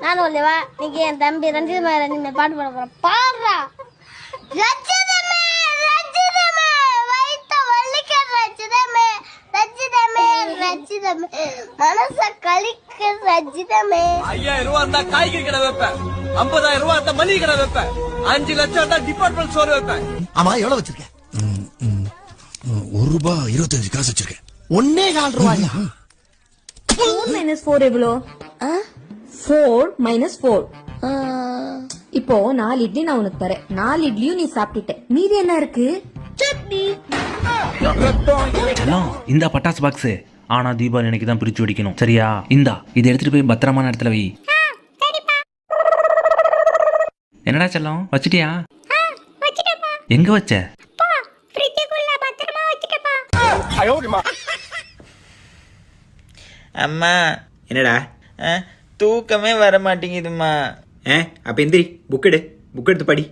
நான் ஒல்லேவா நீங்க என் தம்பி ரஞ்சிதமே பாட்டு பாட போறேன். பாடுறா. ரஞ்சிதமே ரஞ்சிதமே வைத்த வள்ளிக்க ரஞ்சிதமே ரஞ்சிதமே ரஞ்சிதமே மனச கலிக்க ரஞ்சிதமே. 5000 ரூபாய் இருந்தா காய்கறி கடை வைப்பேன், 50000 ரூபாய் இருந்தா மளிகை கடை வைப்பேன், 5 லட்சம் இருந்தா டிபார்ட்மெண்ட் ஸ்டோர் வைப்பேன். ஆமா எவ்வளவு வச்சிருக்க? ₹1.25 வச்சிருக்கேன். 1.25 ரூபாயா? 4 - 4 எவ்வளோ? 4 - 4. இப்போ 4 இட்லி நான் உனக்கு தரேன். 4 இட்லியும் நீ சாப்பிட்டுட்ட. மீதி என்ன இருக்கு? சட்னி. இந்த பட்டாசு பாக்ஸ் ஆனா தீபாவளி எனக்கு தான் பிரிச்சு வெடிக்கணும், சரியா? இந்தா இதை எடுத்துட்டு போய் பத்திரமான இடத்துல வை. என்னடா செல்லம், வச்சிட்டியா? எங்க வச்ச? அம்மா என்னடா தூக்கமே வர மாட்டேங்குதுமா. அப்ப எந்திரி, புக் எடுத்து படி.